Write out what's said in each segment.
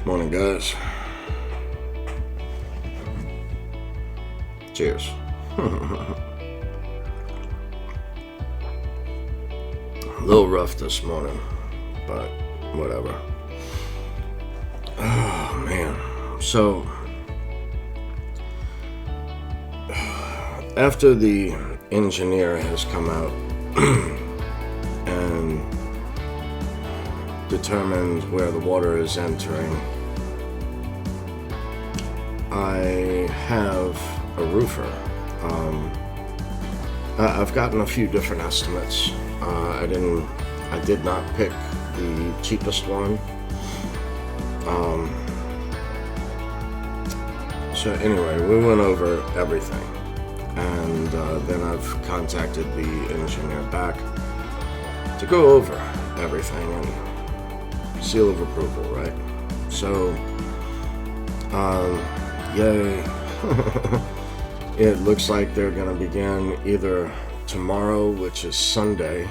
Morning, guys. Cheers. A little rough this morning, but whatever. Oh, man. So, after the engineer has come out and determined where the water is entering, I have a roofer. I've gotten a few different estimates. I did not pick the cheapest one. So anyway, we went over everything, and then I've contacted the engineer back to go over everything and seal of approval, right? So, yay. It looks like they're going to begin either tomorrow, which is Sunday.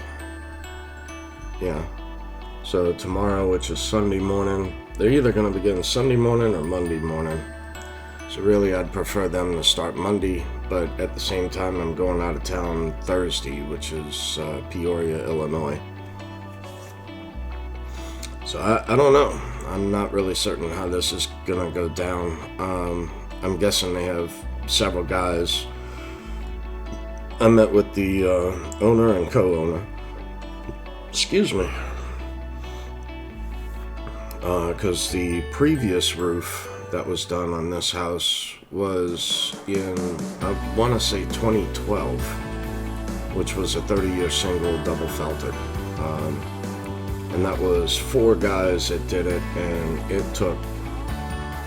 Yeah. So tomorrow, which is Sunday morning, they're either going to begin Sunday morning or Monday morning. So really, I'd prefer them to start Monday, but at the same time, I'm going out of town Thursday, which is Peoria, Illinois. So I don't know. I'm not really certain how this is going to go down. I'm guessing they have several guys. I met with the owner and co-owner. Excuse me. Because the previous roof that was done on this house was in, I want to say 2012, which was a 30-year single double felted. And that was 4 guys that did it, and it took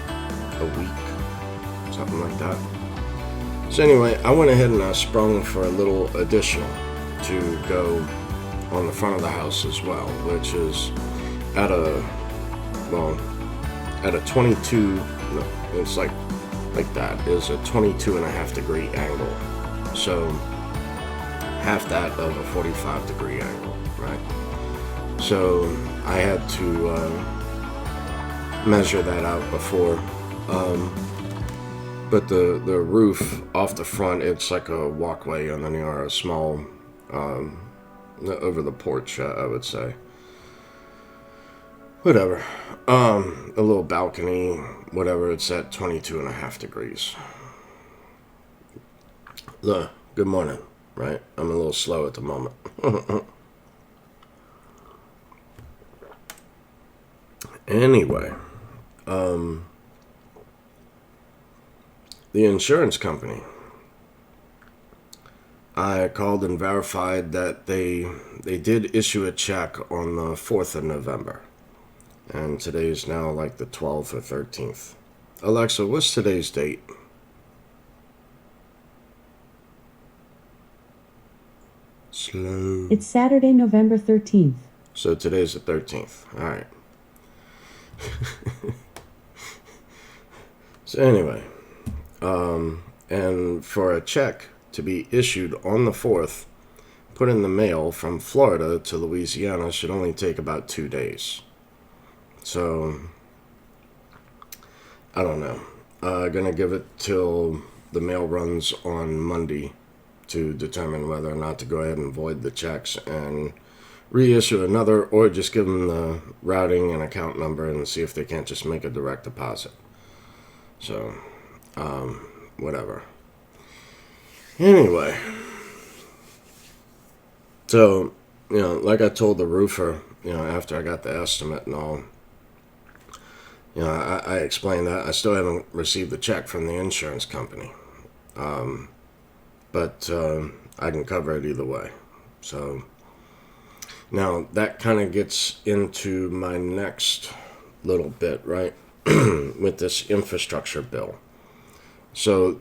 a week, something like that. So anyway, I went ahead and I sprung for a little additional to go on the front of the house as well, which is at a 22, no, it's like that, is a 22.5 degree angle. So half that of a 45 degree angle, right? So I had to measure that out before. But the roof off the front, it's like a walkway underneath, or a small, over the porch, I would say. Whatever. A little balcony, whatever, it's at 22.5 degrees. Good morning, right? I'm a little slow at the moment. Anyway, the insurance company, I called and verified that they did issue a check on the 4th of November. And today is now like the 12th or 13th. Alexa, what's today's date? Slow. It's Saturday, November 13th. So today's the 13th. All right. So anyway, and for a check to be issued on the 4th, put in the mail from Florida to Louisiana should only take about 2 days. So, I don't know. Gonna give it till the mail runs on Monday to determine whether or not to go ahead and void the checks and reissue another, or just give them the routing and account number and see if they can't just make a direct deposit. So, whatever. Anyway. So, like I told the roofer, after I got the estimate and all, I explained that I still haven't received the check from the insurance company. But I can cover it either way. So now that kind of gets into my next little bit, right? With this infrastructure bill. So,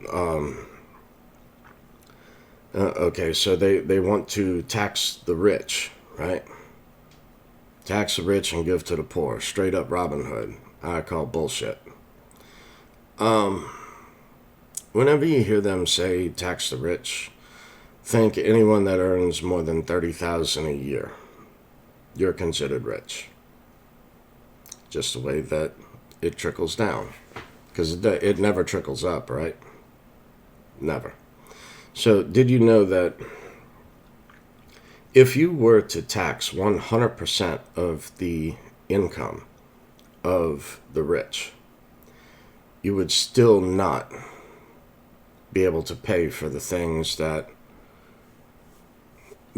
okay, so they want to tax the rich, right? Tax the rich and give to the poor. Straight up Robin Hood. I call bullshit. Whenever you hear them say tax the rich, think anyone that earns more than $30,000 a year. You're considered rich. Just the way that it trickles down. Because it never trickles up, right? Never. So did you know that if you were to tax 100% of the income of the rich, you would still not be able to pay for the things that,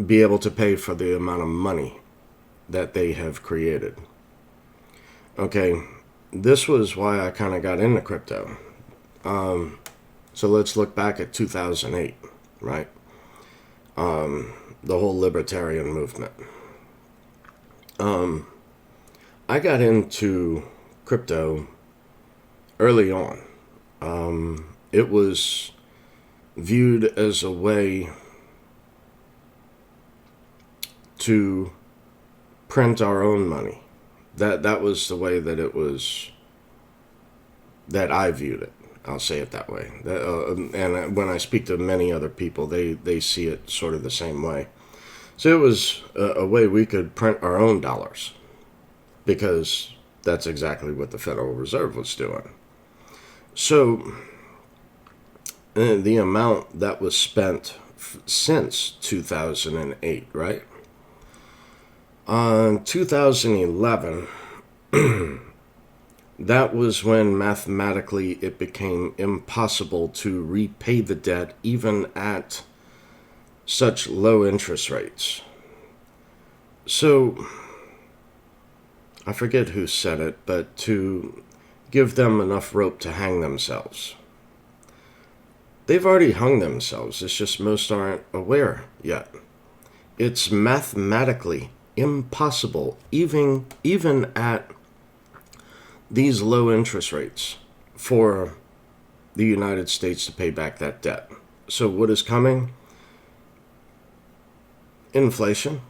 be able to pay for the amount of money that they have created. Okay, this was why I kind of got into crypto. So let's look back at 2008, right? The whole libertarian movement. I got into crypto early on. It was viewed as a way to print our own money. That was the way that it was, that I viewed it. I'll say it that way. And when I speak to many other people, they see it sort of the same way. So it was a way we could print our own dollars, because that's exactly what the Federal Reserve was doing. So the amount that was spent since 2008, right? 2011, that was when mathematically it became impossible to repay the debt even at such low interest rates. So, I forget who said it, but to give them enough rope to hang themselves. They've already hung themselves, it's just most aren't aware yet. It's mathematically impossible, even at these low interest rates, for the United States to pay back that debt. So what is coming? Inflation.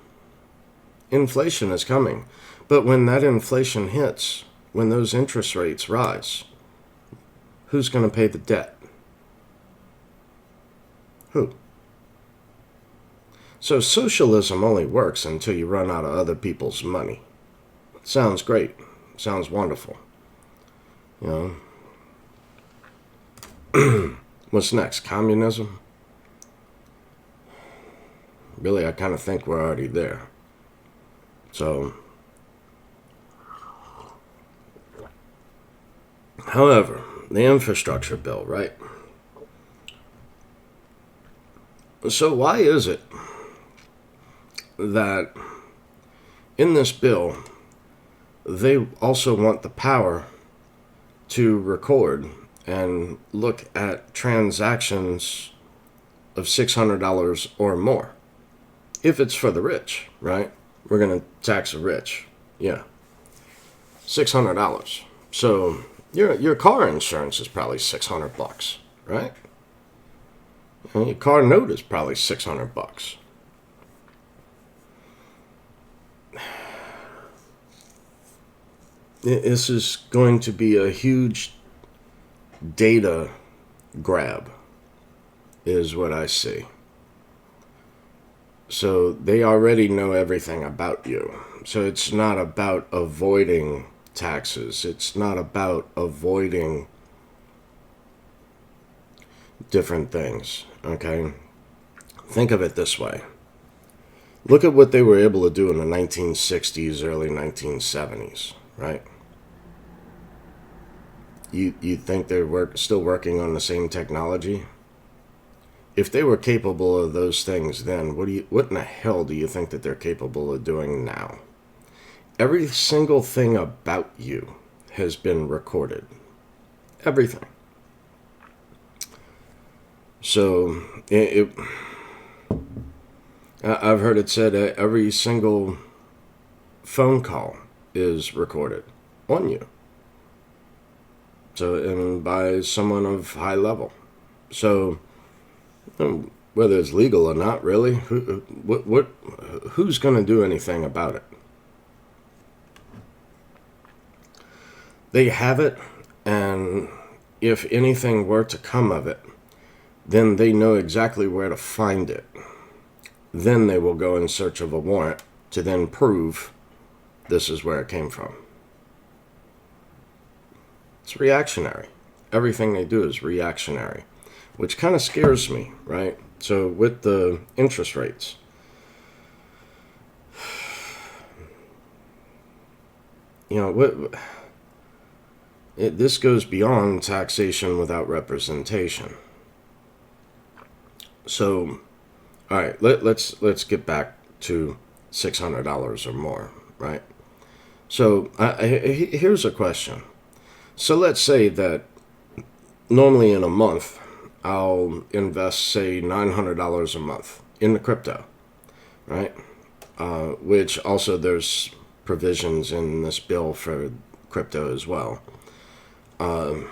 Inflation is coming. But when that inflation hits, when those interest rates rise, who's going to pay the debt? Who? So socialism only works until you run out of other people's money. Sounds great. Sounds wonderful. You know? What's next? Communism? Really, I kind of think we're already there. So, however, the infrastructure bill, right? So why is it that in this bill, they also want the power to record and look at transactions of $600 or more? If it's for the rich, right? We're going to tax the rich. Yeah. $600. So your car insurance is probably $600, right? And your car note is probably $600. This is going to be a huge data grab, is what I see. So they already know everything about you. So it's not about avoiding taxes. It's not about avoiding different things, okay? Think of it this way. Look at what they were able to do in the 1960s, early 1970s, right? You think they're still working on the same technology? If they were capable of those things then, what in the hell do you think that they're capable of doing now? Every single thing about you has been recorded. Everything. So, I've heard it said every single phone call is recorded on you. So, and by someone of high level. So, whether it's legal or not, really, who's going to do anything about it? They have it, and if anything were to come of it, then they know exactly where to find it. Then they will go in search of a warrant to then prove this is where it came from. It's reactionary. Everything they do is reactionary, which kind of scares me, right? So with the interest rates, this goes beyond taxation without representation. So, all right, let's get back to $600 or more, right? So here's a question. So let's say that normally in a month, I'll invest, say, $900 a month in the crypto, right? Which also there's provisions in this bill for crypto as well. I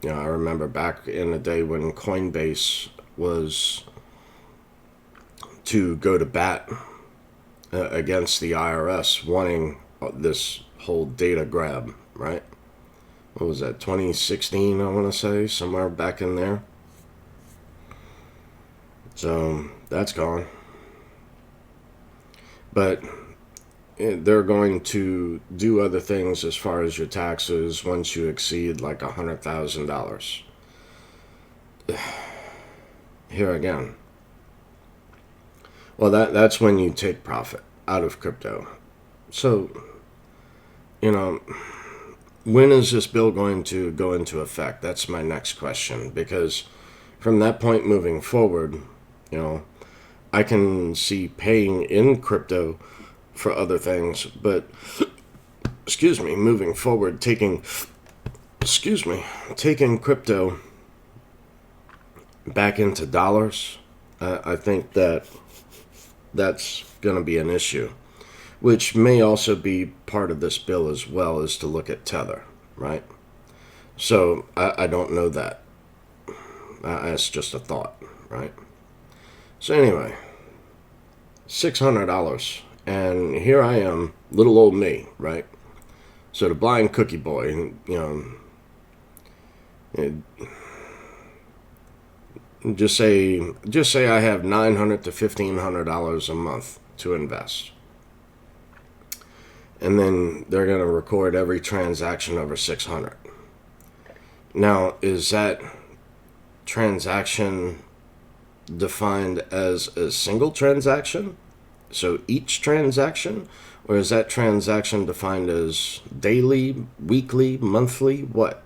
remember back in the day when Coinbase was to go to bat against the IRS wanting this whole data grab, right? What was that, 2016, I want to say, somewhere back in there. So that's gone. But they're going to do other things as far as your taxes once you exceed like $100,000. Here again. Well, that's when you take profit out of crypto. So, when is this bill going to go into effect? That's my next question. Because from that point moving forward, I can see paying in crypto for other things, but moving forward, taking crypto back into dollars, I think that's going to be an issue, which may also be part of this bill as well, is to look at Tether, right? So I don't know that. That's just a thought, right? So anyway, $600. And here I am, little old me, right? So the blind cookie boy, just say I have $900 to $1,500 a month to invest. And then they're going to record every transaction over 600. Now, is that transaction defined as a single transaction? So each transaction? Or is that transaction defined as daily, weekly, monthly, what?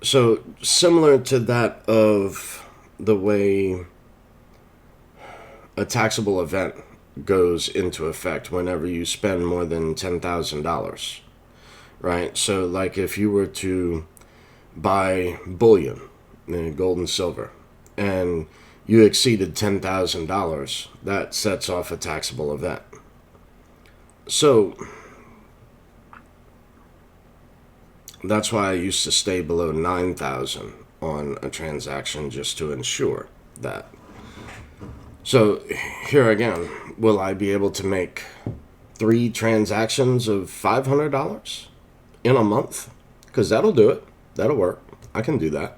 So similar to that of the way a taxable event goes into effect whenever you spend more than $10,000, right? So like if you were to buy bullion, gold and silver, and you exceeded $10,000, that sets off a taxable event. So that's why I used to stay below 9,000 on a transaction just to ensure that. So here again, will I be able to make 3 transactions of $500 in a month? Because that'll do it. That'll work. I can do that.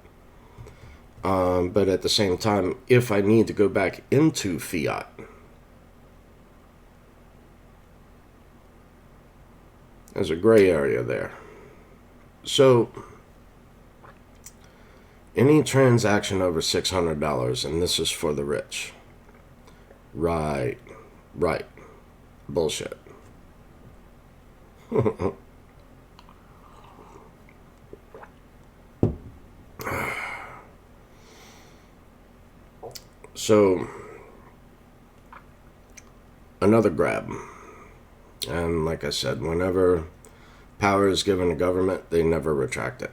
But at the same time, if I need to go back into fiat, there's a gray area there. So any transaction over $600, and this is for the rich. Right. Bullshit. So, another grab. And like I said, whenever power is given to government, they never retract it.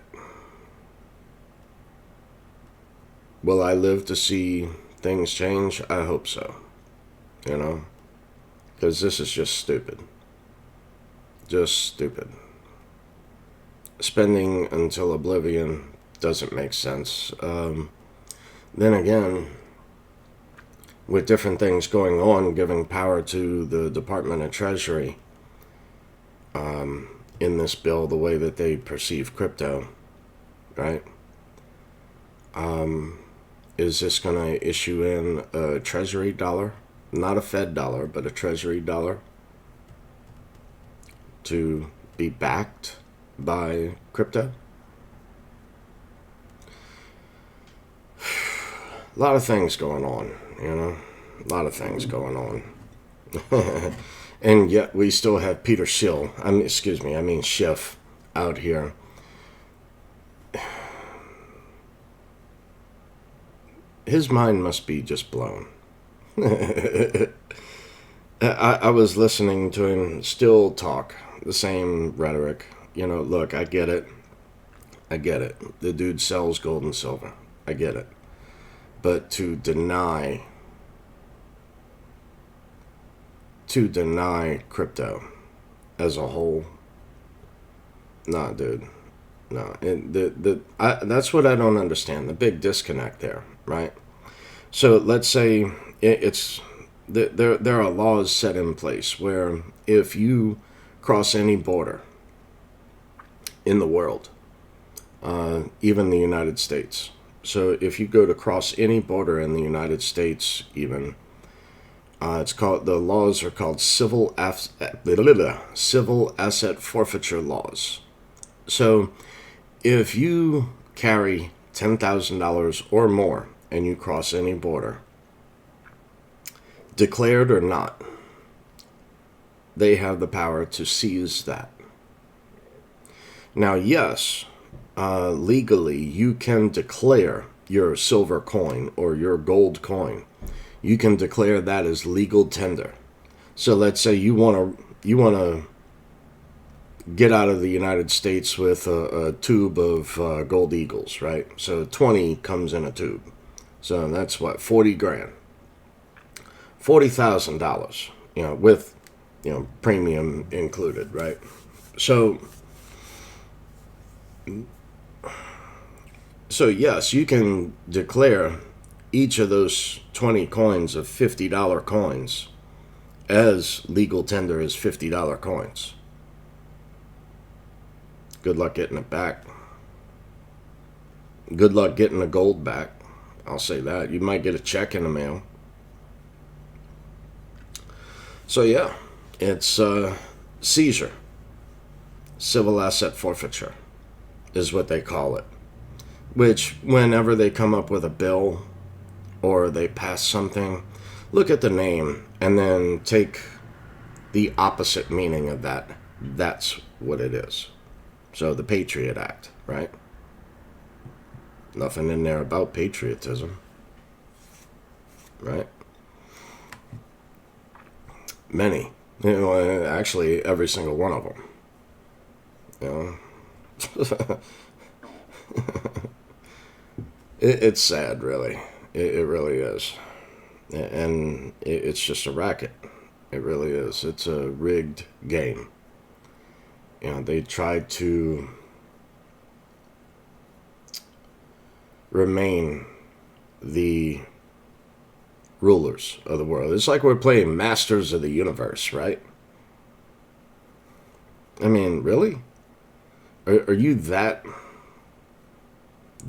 Will I live to see things change? I hope so. Because this is just stupid. Just stupid. Spending until oblivion doesn't make sense. Then again, with different things going on, giving power to the Department of Treasury in this bill, the way that they perceive crypto, right? Is this going to issue in a Treasury dollar? Not a Fed dollar, but a Treasury dollar to be backed by crypto? A lot of things going on, a lot of things going on. And yet we still have Peter Schiff out here. His mind must be just blown. I was listening to him still talk the same rhetoric. Look, I get it. The dude sells gold and silver. I get it. But to deny crypto as a whole, nah, dude. No, that's what I don't understand. The big disconnect there, right? So let's say there are laws set in place where if you cross any border in the world, even the United States. So if you go to cross any border in the United States, even the laws are called civil asset forfeiture laws. So if you carry $10,000 or more and you cross any border, declared or not, they have the power to seize that. Now, yes, legally you can declare your silver coin or your gold coin. You can declare that as legal tender. So let's say you want to get out of the United States with a tube of gold eagles, right? So 20 comes in a tube. So that's what, 40 grand. $40,000, with, premium included, right? So yes, you can declare each of those 20 coins of $50 coins as legal tender as $50 coins. Good luck getting it back. Good luck getting the gold back. I'll say that. You might get a check in the mail. So yeah, it's seizure. Civil asset forfeiture is what they call it. Which, whenever they come up with a bill or they pass something, look at the name and then take the opposite meaning of that. That's what it is. So the Patriot Act, right? Nothing in there about patriotism, right? Many, actually every single one of them, it's sad, really. It really is. And it's just a racket. It really is. It's a rigged game. They tried to remain the rulers of the world. It's like we're playing Masters of the Universe, right? I mean, really? Are you that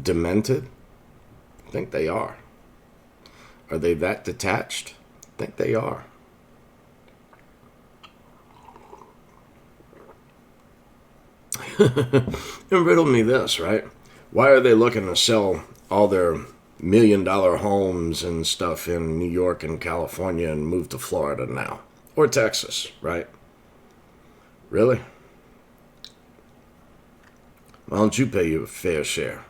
demented? I think they are. Are they that detached? I think they are. And riddle me this, right? Why are they looking to sell all their $1 million homes and stuff in New York and California and move to Florida now? Or Texas, right? Really? Why don't you pay your fair share?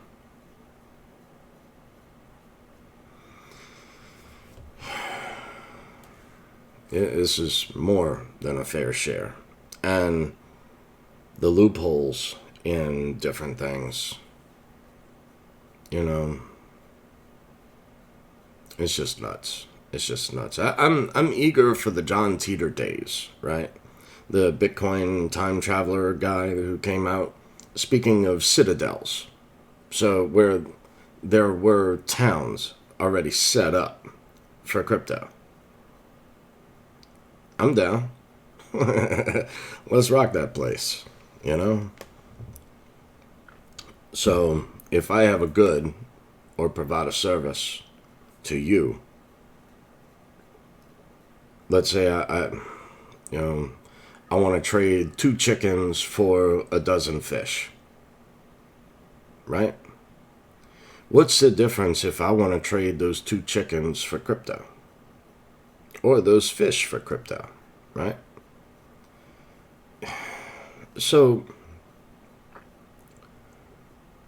This is more than a fair share. And the loopholes in different things, it's just nuts. It's just nuts. I'm eager for the John Teeter days, right? The Bitcoin time traveler guy who came out. Speaking of citadels, so where there were towns already set up for crypto. I'm down. Let's rock that place, So if I have a good or provide a service to you, let's say I want to trade 2 chickens for a dozen fish. Right? What's the difference if I want to trade those 2 chickens for crypto? Or those fish for crypto, right? So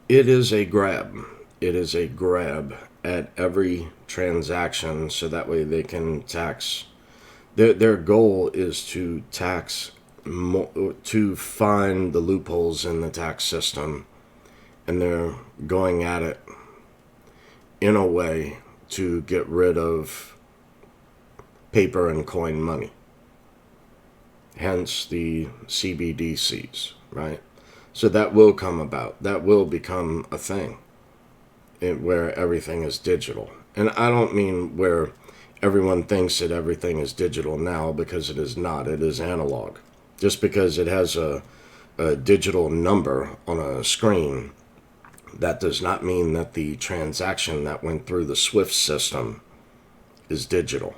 it is a grab. It is a grab at every transaction so that way they can tax. Their goal is to tax, to find the loopholes in the tax system, and they're going at it in a way to get rid of paper and coin money. Hence the CBDCs, right? So that will come about. That will become a thing where everything is digital. And I don't mean where everyone thinks that everything is digital now, because it is not. It is analog. Just because it has a digital number on a screen, that does not mean that the transaction that went through the SWIFT system is digital.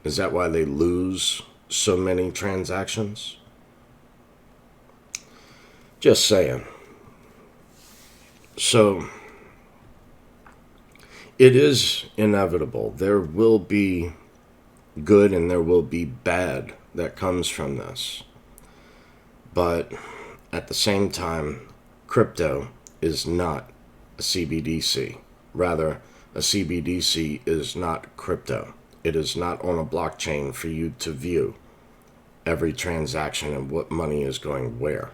Is that why they lose so many transactions? Just saying. So, it is inevitable. There will be good and there will be bad that comes from this. But at the same time, crypto is not a CBDC. Rather, a CBDC is not crypto. It is not on a blockchain for you to view every transaction and what money is going where.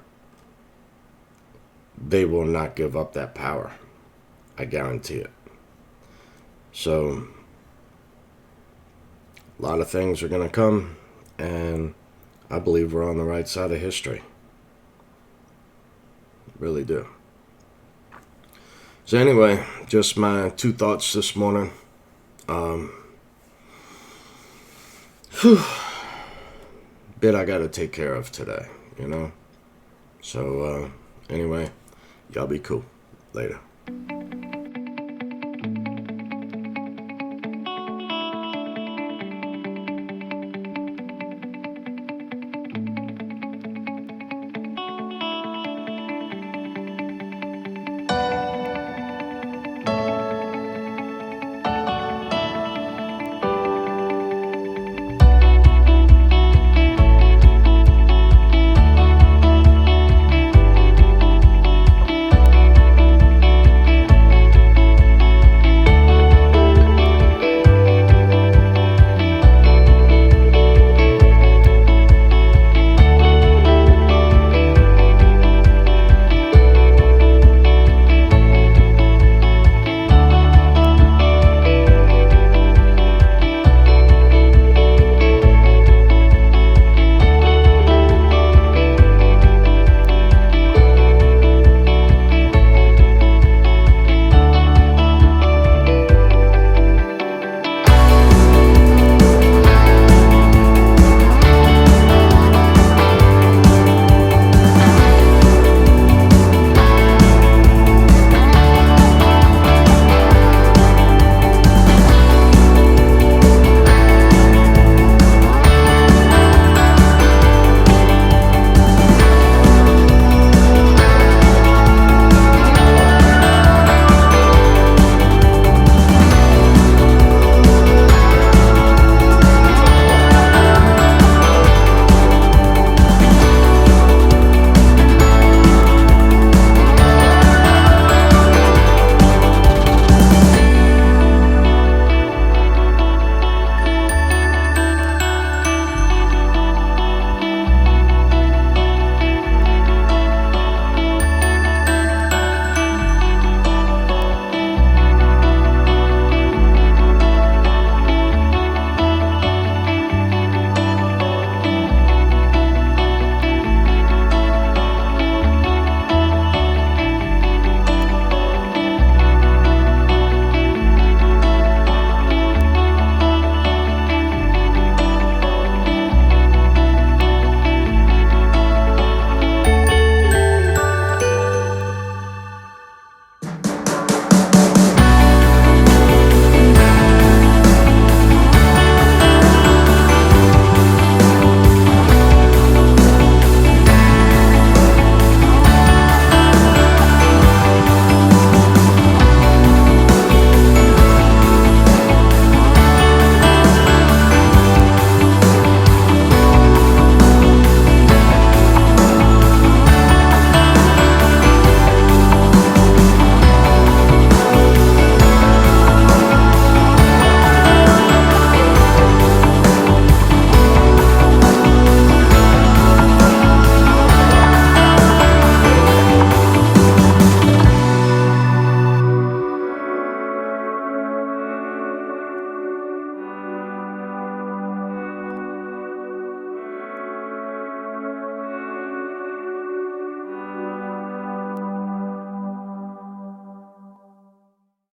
They will not give up that power. I guarantee it. So, a lot of things are going to come, and I believe we're on the right side of history. Really do. So anyway, just my 2 thoughts this morning. Bit I gotta take care of today, you know? So, anyway, y'all be cool. Later.